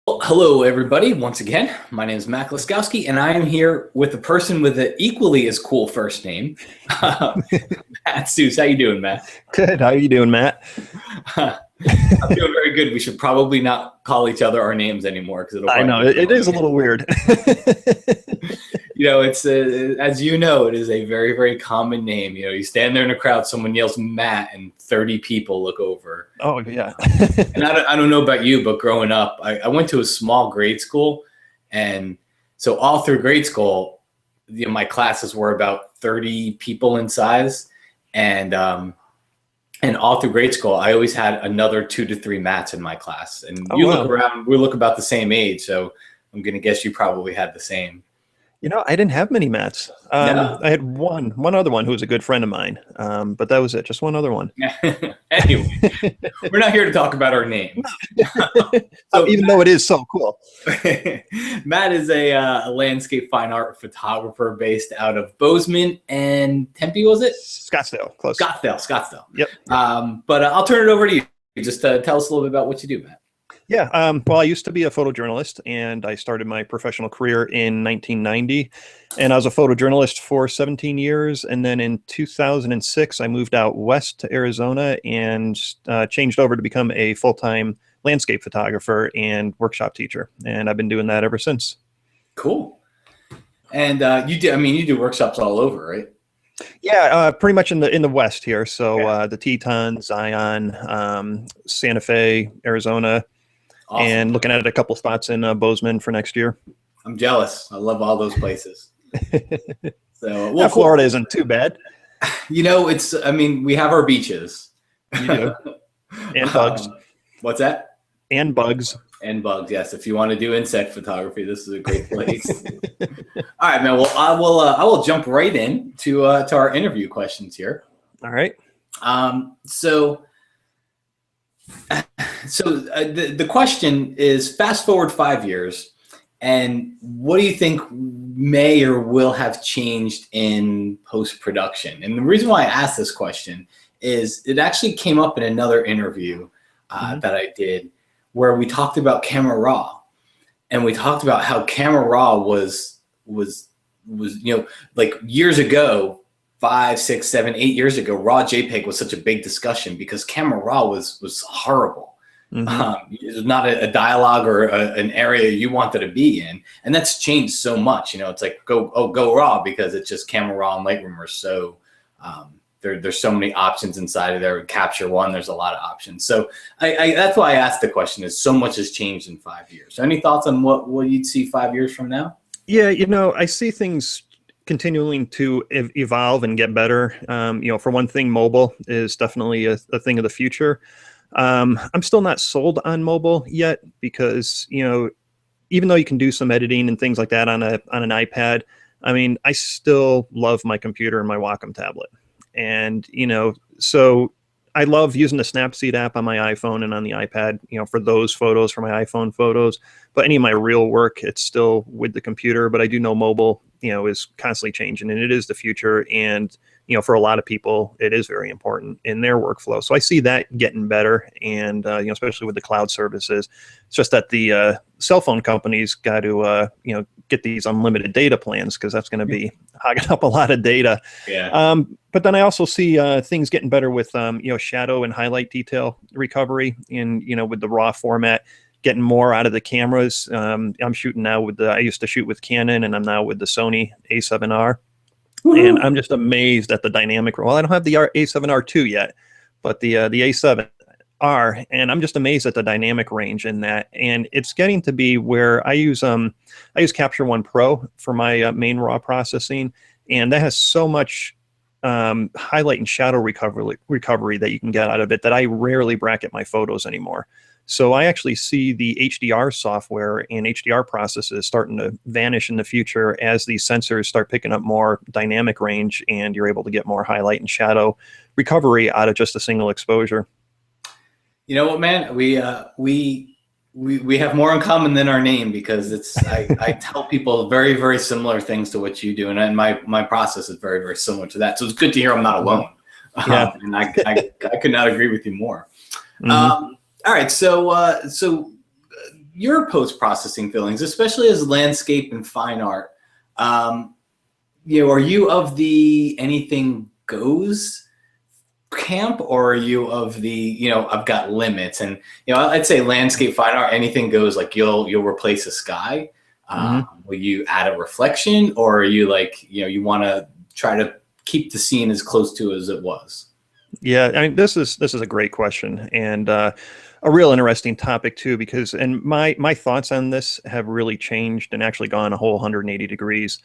Well, hello, everybody. Once again, my name is Matt Klowskowski, and I am here with a person with an equally as cool first name, Matt Suess. How you doing, Matt? Good. How are you doing, Matt? I'm doing very good. We should probably not call each other our names anymore because it'll. I know it is a little weird. You know, it's as you know, it is a very, very common name. You know, you stand there in a crowd, someone yells Matt, and 30 people look over. Oh yeah. And I don't know about you, but growing up, I went to a small grade school, and so all through grade school, you know, my classes were about 30 people in size, and all through grade school, I always had another 2 to 3 Matts in my class. And you look around, we look about the same age, so I'm gonna guess you probably had the same. You know, I didn't have many Matts. No. I had one other one who was a good friend of mine, but that was it. Just one other one. Anyway, we're not here to talk about our names. So, even though it is so cool. Matt is a landscape fine art photographer based out of Bozeman and Tempe, was it? Scottsdale, close. Scottsdale. Yep. But I'll turn it over to you. Just tell us a little bit about what you do, Matt. Yeah, well, I used to be a photojournalist, and I started my professional career in 1990, and I was a photojournalist for 17 years, and then in 2006, I moved out west to Arizona and changed over to become a full-time landscape photographer and workshop teacher, and I've been doing that ever since. Cool. And you do workshops all over, right? Yeah, pretty much in the West here, so the Tetons, Zion, Santa Fe, Arizona. Awesome. And looking at a couple spots in Bozeman for next year. I'm jealous. I love all those places. So, well, Florida isn't too bad. You know, we have our beaches. You do. And bugs. What's that? And bugs. And bugs, yes. If you want to do insect photography, this is a great place. All right, man. Well, I will jump right in to our interview questions here. All right. So the question is, fast forward 5 years, and what do you think may or will have changed in post-production? And the reason why I asked this question is it actually came up in another interview that I did where we talked about camera raw, and we talked about how camera raw was you know, like years ago, 5, 6, 7, 8 years ago, raw JPEG was such a big discussion because camera raw was horrible. It was not a dialogue or an area you wanted to be in, and that's changed so much. You know, it's like go raw because it's just camera raw and Lightroom are so there's so many options inside of there. Capture One, there's a lot of options. So that's why I asked the question: is so much has changed in 5 years. Any thoughts on what you'd see 5 years from now? Yeah, you know, I see things continuing to evolve and get better. You know, for one thing, mobile is definitely a thing of the future. I'm still not sold on mobile yet because, you know, even though you can do some editing and things like that on an iPad, I mean, I still love my computer and my Wacom tablet. And, you know, so I love using the Snapseed app on my iPhone and on the iPad, you know, for those photos, for my iPhone photos. But any of my real work, it's still with the computer. But I do know mobile, you know, is constantly changing, and it is the future. And, you know, for a lot of people, it is very important in their workflow. So I see that getting better, and, you know, especially with the cloud services. It's just that the cell phone companies got to, you know, get these unlimited data plans because that's going to be hogging up a lot of data. Yeah. But then I also see things getting better with, you know, shadow and highlight detail recovery in, you know, with the raw format, getting more out of the cameras. I'm shooting now with I used to shoot with Canon, and I'm now with the Sony A7R. And I'm just amazed at the dynamic. Well, I don't have the A7R II yet, but the A7R, and I'm just amazed at the dynamic range in that. And it's getting to be where I use Capture One Pro for my main raw processing, and that has so much highlight and shadow recovery that you can get out of it that I rarely bracket my photos anymore. So I actually see the HDR software and HDR processes starting to vanish in the future as these sensors start picking up more dynamic range, and you're able to get more highlight and shadow recovery out of just a single exposure. You know what, man? We have more in common than our name, because I tell people very, very similar things to what you do, and my process is very, very similar to that. So it's good to hear I'm not alone. Yeah. And I could not agree with you more. All right, so your post-processing feelings, especially as landscape and fine art. You know, are you of the anything goes camp, or are you of the, you know, I've got limits? And, you know, I'd say landscape fine art, anything goes. Like you'll replace a sky. Will you add a reflection, or are you like, you know, you want to try to keep the scene as close to as it was? Yeah, I mean, this is a great question, and a real interesting topic too, because my thoughts on this have really changed and actually gone a whole 180 degrees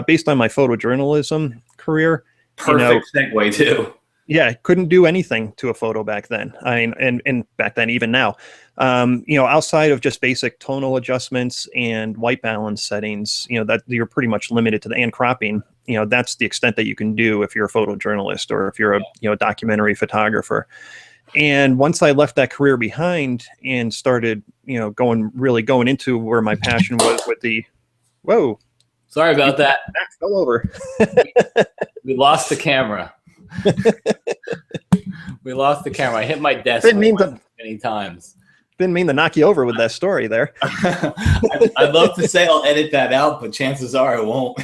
based on my photojournalism career. Perfect segue too. Yeah, couldn't do anything to a photo back then. I mean, and back then, even now, you know, outside of just basic tonal adjustments and white balance settings, you know, that you're pretty much limited to and cropping. You know, that's the extent that you can do if you're a photojournalist or if you're a, you know, documentary photographer. And once I left that career behind and started, you know, really going into where my passion was with the, whoa, sorry about that. That fell over. We lost the camera. We lost the camera. I hit my desk many times. Didn't mean to knock you over with that story there. I'd love to say I'll edit that out, but chances are I won't.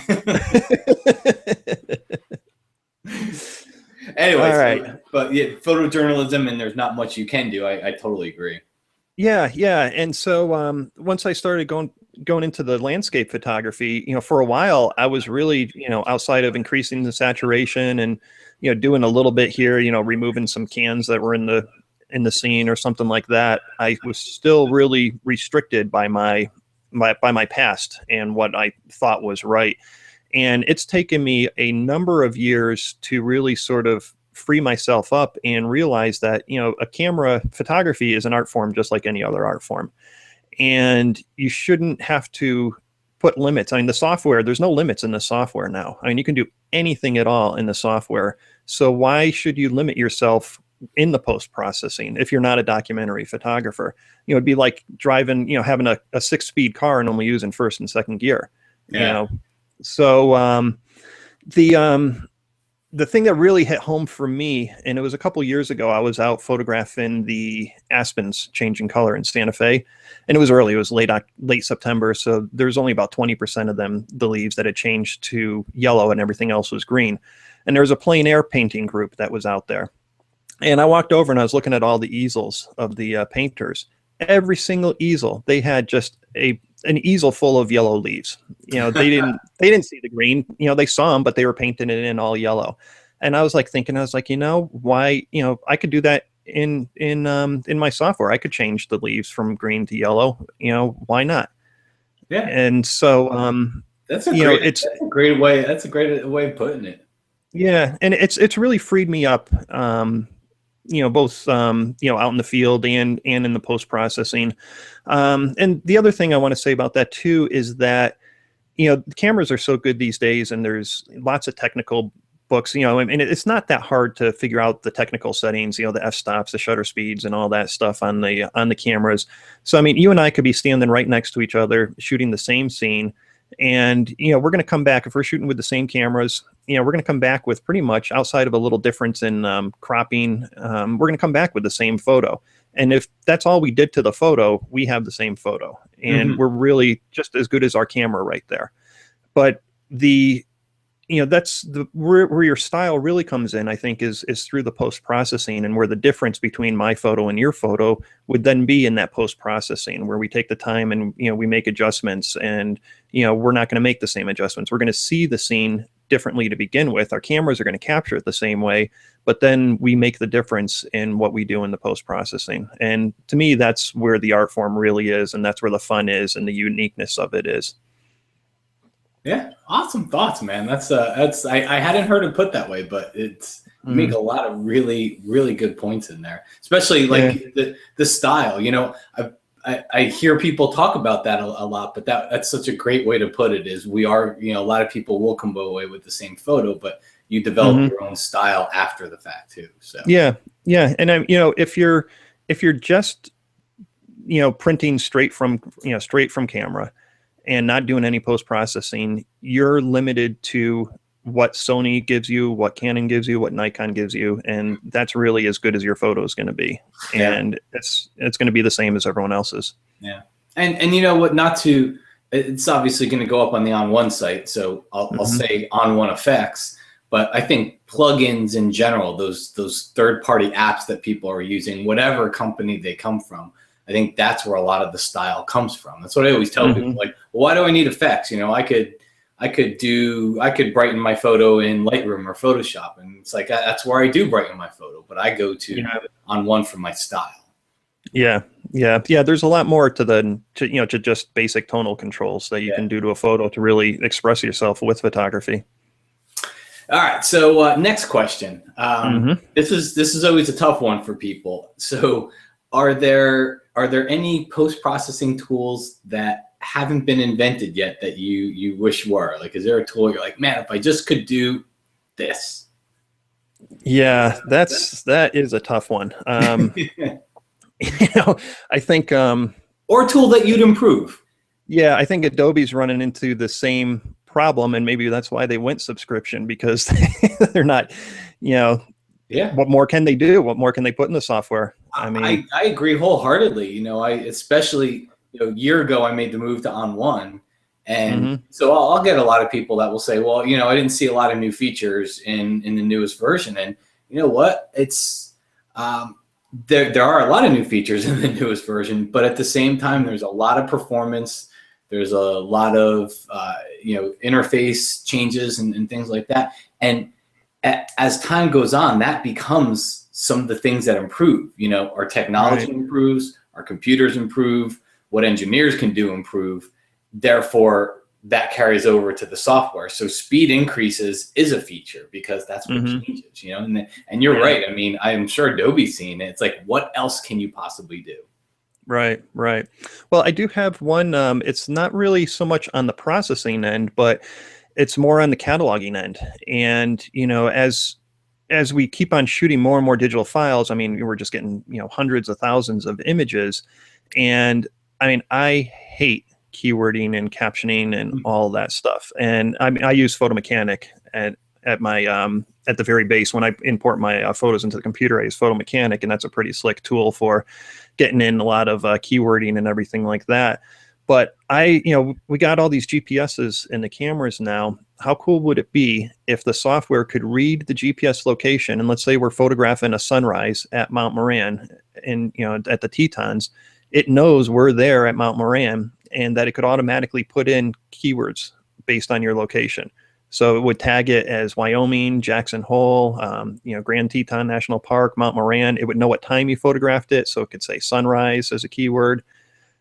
Anyway, all right. But yeah, photojournalism, and there's not much you can do. I totally agree. Yeah, yeah. And so once I started going into the landscape photography, you know, for a while I was really, you know, outside of increasing the saturation and, you know, doing a little bit here, you know, removing some cans that were in the scene or something like that, I was still really restricted by my past and what I thought was right. And it's taken me a number of years to really sort of free myself up and realize that, you know, a camera photography is an art form just like any other art form. And you shouldn't have to put limits. I mean, the software, there's no limits in the software now. I mean, you can do anything at all in the software. So why should you limit yourself in the post-processing if you're not a documentary photographer? You know, it'd be like driving, you know, having a 6-speed car and only using first and second gear. Yeah. You know, so the thing that really hit home for me, and it was a couple years ago, I was out photographing the aspens changing color in Santa Fe, and it was early. It was late September, so there's only about 20% of them, the leaves, that had changed to yellow, and everything else was green. And there was a plein air painting group that was out there. And I walked over and I was looking at all the easels of the painters. Every single easel, they had just an easel full of yellow leaves. You know, they didn't see the green. You know, they saw them, but they were painting it in all yellow. And I was like thinking, I was like, you know, why? You know, I could do that in my software. I could change the leaves from green to yellow. You know, why not? Yeah. And so that's a great way. That's a great way of putting it. Yeah, and it's really freed me up. You know, both, you know, out in the field and in the post-processing. And the other thing I want to say about that too is that, you know, the cameras are so good these days, and there's lots of technical books, you know, and it's not that hard to figure out the technical settings, you know, the f-stops, the shutter speeds, and all that stuff on the cameras. So, I mean, you and I could be standing right next to each other shooting the same scene, and, you know, we're going to come back, if we're shooting with the same cameras, you know, we're going to come back with pretty much, outside of a little difference in cropping, we're going to come back with the same photo. And if that's all we did to the photo, we have the same photo. And we're really just as good as our camera right there. But you know, that's where your style really comes in, I think, is through the post-processing, and where the difference between my photo and your photo would then be in that post-processing, where we take the time and, you know, we make adjustments, and, you know, we're not going to make the same adjustments. We're going to see the scene differently to begin with. Our cameras are going to capture it the same way, but then we make the difference in what we do in the post-processing. And to me, that's where the art form really is, and that's where the fun is and the uniqueness of it is. Yeah, awesome thoughts, man. That's I hadn't heard it put that way, but it's you make a lot of really, really good points in there, especially like the style. You know, I hear people talk about that a lot, but that's such a great way to put it. Is we are, you know, a lot of people will come away with the same photo, but you develop your own style after the fact too. So yeah, and you know, if you're just, you know, printing straight from camera and not doing any post-processing, you're limited to what Sony gives you, what Canon gives you, what Nikon gives you, and that's really as good as your photo is going to be. And it's going to be the same as everyone else's. Yeah. And you know what, not to, it's obviously going to go up on the ON1 site, so I'll say ON1 effects, but I think plugins in general, those third-party apps that people are using, whatever company they come from, I think that's where a lot of the style comes from. That's what I always tell people, like, well, why do I need effects? You know, I could brighten my photo in Lightroom or Photoshop, and it's like that's where I do brighten my photo, but I go to ON1 for my style. Yeah. There's a lot more to just basic tonal controls that you can do to a photo to really express yourself with photography. All right. So next question. This is always a tough one for people. So are there any post-processing tools that haven't been invented yet that you wish were? Like, is there a tool you're like, man, if I just could do this? Yeah, that is a tough one. You know, I think or a tool that you'd improve. Yeah, I think Adobe's running into the same problem, and maybe that's why they went subscription, because they're not, you know, what more can they do? What more can they put in the software? I mean, I agree wholeheartedly. You know, especially, you know, a year ago I made the move to ON1, and so I'll get a lot of people that will say, well, you know, I didn't see a lot of new features in the newest version, and you know what? It's there are a lot of new features in the newest version, but at the same time, there's a lot of performance. There's a lot of you know, interface changes and things like that. And as time goes on, that becomes some of the things that improve. You know, our technology improves, our computers improve, what engineers can do improve. Therefore, that carries over to the software. So speed increases is a feature because that's what changes, you know, and you're right. I mean, I'm sure Adobe's seen it. It's like, what else can you possibly do? Right. Well, I do have one, it's not really so much on the processing end, but it's more on the cataloging end. And, you know, as we keep on shooting more and more digital files, I mean, we're just getting, you know, hundreds of thousands of images. And I mean, I hate keywording and captioning and all that stuff. And I mean, I use Photo Mechanic at my at the very base. When I import my photos into the computer, I use Photo Mechanic, and that's a pretty slick tool for getting in a lot of keywording and everything like that. But you know, we got all these GPSs in the cameras now. How cool would it be if the software could read the GPS location, and let's say we're photographing a sunrise at Mount Moran, and you know, at the Tetons, it knows we're there at Mount Moran, and that it could automatically put in keywords based on your location. So it would tag it as Wyoming, Jackson Hole, you know, Grand Teton National Park, Mount Moran. It would know what time you photographed it, so it could say sunrise as a keyword.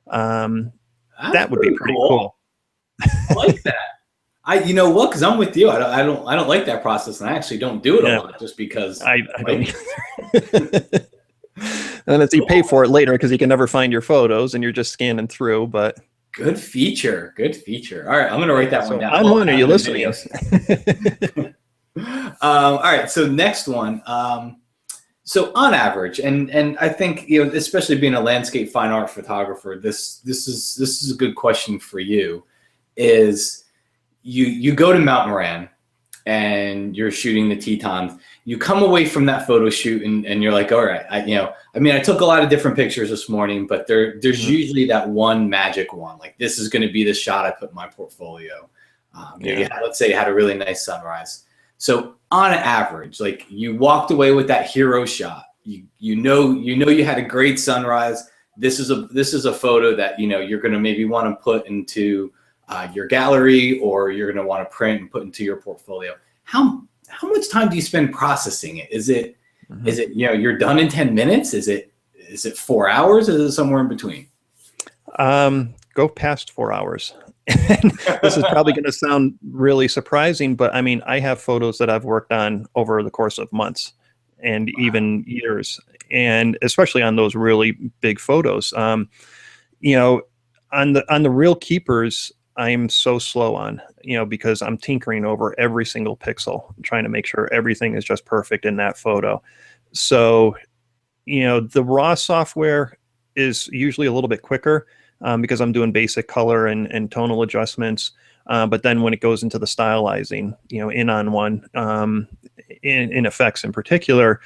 That would be pretty cool. I like that. You know what? Because I'm with you. I don't like that process, and I actually don't do it a lot, just because I don't. And it's, you pay for it later because you can never find your photos, and you're just scanning through. But good feature. All right, I'm gonna write that one down. ON1, are you listening? All right, so next one. So on average, and I think, you know, especially being a landscape fine art photographer, this is a good question for you. Is you go to Mount Moran and you're shooting the Tetons. You come away from that photo shoot and you're like, all right, I took a lot of different pictures this morning, but there's usually that one magic one. Like, this is going to be the shot I put in my portfolio. Let's say you had a really nice sunrise. So on average, like, you walked away with that hero shot. You know you had a great sunrise. This is a photo that, you know, you're going to maybe want to put into your gallery, or you're going to want to print and put into your portfolio. How much time do you spend processing it? Is it, you know, you're done in 10 minutes? Is it 4 hours? Is it somewhere in between? Go past 4 hours. This is probably going to sound really surprising, but I mean, I have photos that I've worked on over the course of months and even years, and especially on those really big photos. You know, on the real keepers, I'm so slow on, you know, because I'm tinkering over every single pixel, trying to make sure everything is just perfect in that photo. So, you know, the raw software is usually a little bit quicker because I'm doing basic color and tonal adjustments. But then when it goes into the stylizing, you know, in ON1, in effects in particular,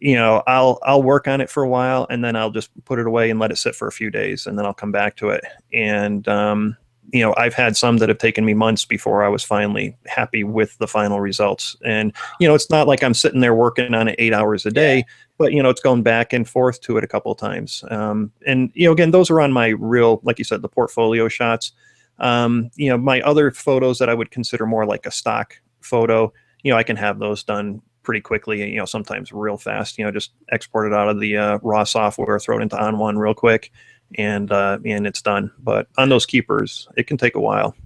I'll work on it for a while, and then I'll just put it away and let it sit for a few days, and then I'll come back to it. And I've had some that have taken me months before I was finally happy with the final results. And it's not like I'm sitting there working on it 8 hours a day, but it's going back and forth to it a couple of times. And again, those are on my real, like you said, the portfolio shots. My other photos that I would consider more like a stock photo, I can have those done pretty quickly, sometimes real fast, just export it out of the raw software, throw it into ON1 real quick, and it's done. But on those keepers, it can take a while.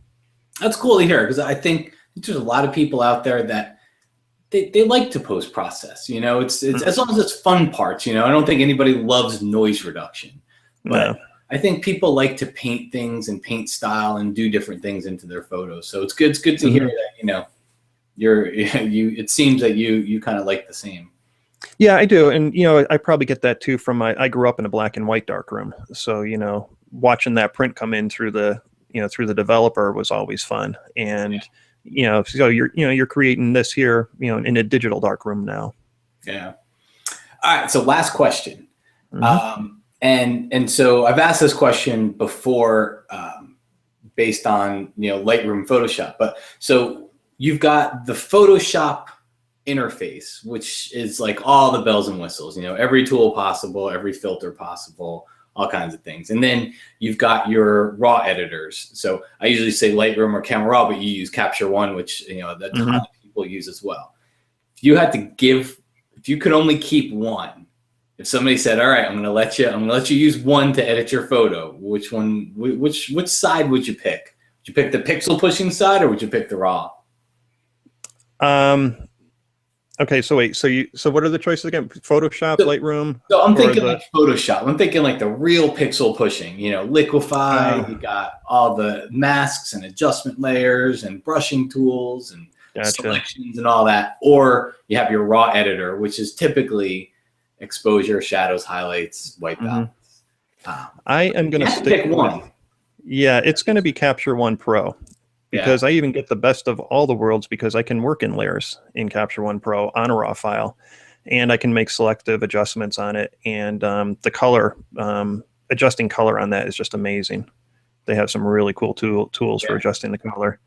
That's cool to hear, because I think there's a lot of people out there that they like to post process. It's as long as it's fun parts. I don't think anybody loves noise reduction, but I think people like to paint things and paint style and do different things into their photos. So it's good to hear that it seems that you kind of like the same. Yeah, I do. And I probably get that too from I grew up in a black and white darkroom, so watching that print come in through the through the developer was always fun. And so you're creating this here in a digital darkroom now. Yeah. All right, so last question. And so I've asked this question before, based on Lightroom, Photoshop, but so you've got the Photoshop interface, which is like all the bells and whistles, every tool possible, every filter possible, all kinds of things. And then you've got your raw editors. So I usually say Lightroom or Camera Raw, but you use Capture One, which a ton of people use as well. If you could only keep one, if somebody said, all right, I'm going to let you use one to edit your photo, which side would you pick? Would you pick the pixel pushing side, or would you pick the raw? Okay, so wait, so what are the choices again? Photoshop, Lightroom? So I'm thinking like Photoshop. I'm thinking like the real pixel pushing, liquify, you got all the masks and adjustment layers and brushing tools and selections and all that. Or you have your raw editor, which is typically exposure, shadows, highlights, white balance. I am going to stick with one. Yeah, it's going to be Capture One Pro. Because I even get the best of all the worlds, because I can work in layers in Capture One Pro on a raw file, and I can make selective adjustments on it. And the color, adjusting color on that is just amazing. They have some really cool tools for adjusting the color.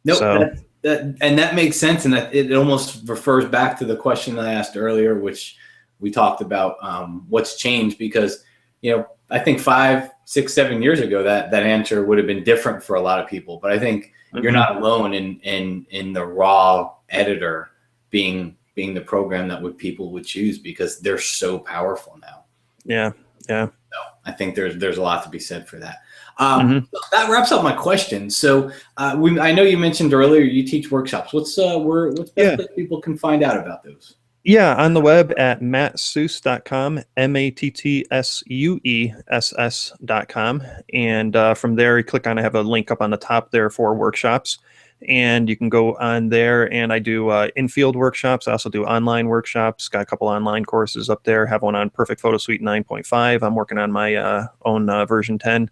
Nope, so, that makes sense, and that it almost refers back to the question that I asked earlier, which we talked about what's changed, because I think 5, 6, 7 years ago that answer would have been different for a lot of people. But I think you're not alone in the raw editor being the program that people would choose, because they're so powerful now. Yeah. So I think there's a lot to be said for that. That wraps up my question. So I know you mentioned earlier you teach workshops. What's best place people can find out about those? Yeah, on the web at mattsuess.com, MattSuess.com. And from there, you click on, I have a link up on the top there for workshops. And you can go on there, and I do in-field workshops. I also do online workshops. Got a couple online courses up there. Have one on Perfect Photo Suite 9.5. I'm working on my own version 10,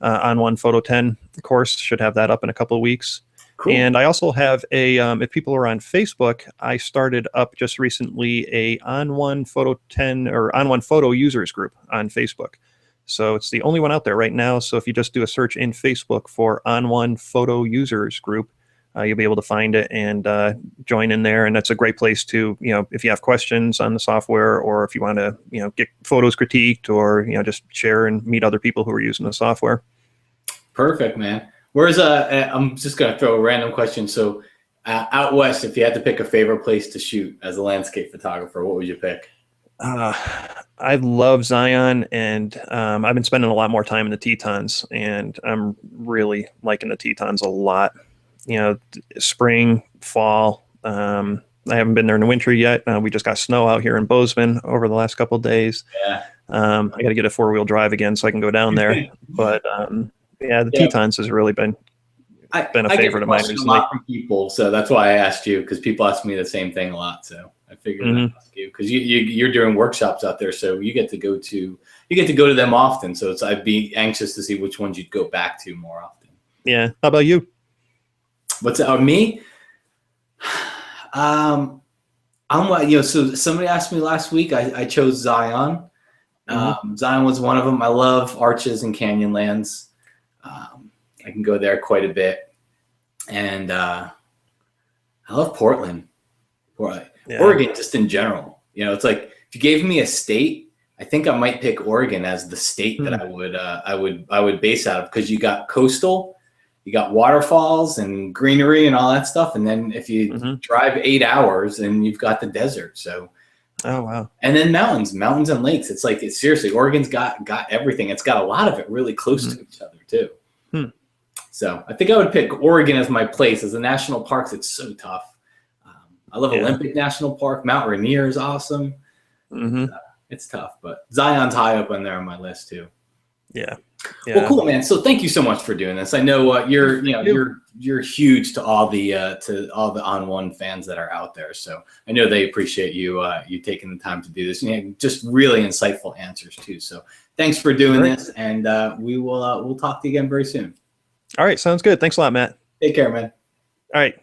ON1 Photo 10 course. Should have that up in a couple of weeks. Cool. And I also have a, if people are on Facebook, I started up just recently a ON1 Photo 10 or ON1 Photo users group on Facebook. So it's the only one out there right now. So if you just do a search in Facebook for ON1 Photo users group, you'll be able to find it and join in there. And that's a great place to, if you have questions on the software, or if you want to, get photos critiqued, or, just share and meet other people who are using the software. Perfect, man. Where's I'm just gonna throw a random question. So out west, if you had to pick a favorite place to shoot as a landscape photographer, what would you pick? I love Zion, and I've been spending a lot more time in the Tetons, and I'm really liking the Tetons a lot. Spring, fall. I haven't been there in the winter yet. We just got snow out here in Bozeman over the last couple of days. Yeah. I got to get a 4-wheel drive again so I can go down there. But the Tetons has really been a favorite of mine recently. A lot from people, so that's why I asked you, because people ask me the same thing a lot. So I figured I'd ask you, because you're doing workshops out there, so you get to go to them often. So I'd be anxious to see which ones you'd go back to more often. Yeah. How about you? What's me? So somebody asked me last week. I chose Zion. Mm-hmm. Zion was one of them. I love arches and canyonlands. I can go there quite a bit, and I love Portland. Yeah. Oregon, just in general. It's like if you gave me a state, I think I might pick Oregon as the state that I would base out of, because you got coastal, you got waterfalls and greenery and all that stuff, and then if you drive 8 hours, and you've got the desert. So, oh wow, and then mountains and lakes. It's like seriously, Oregon's got everything. It's got a lot of it really close to each other too. So I think I would pick Oregon as my place. As the national parks, it's so tough. I love Olympic National Park. Mount Rainier is awesome. It's tough, but Zion's high up on there on my list too. Yeah. Well, cool, man. So thank you so much for doing this. I know you're huge to all the ON1 fans that are out there. So I know they appreciate you taking the time to do this, and just really insightful answers too. So thanks for doing this, and we'll talk to you again very soon. All right, sounds good. Thanks a lot, Matt. Take care, man. All right.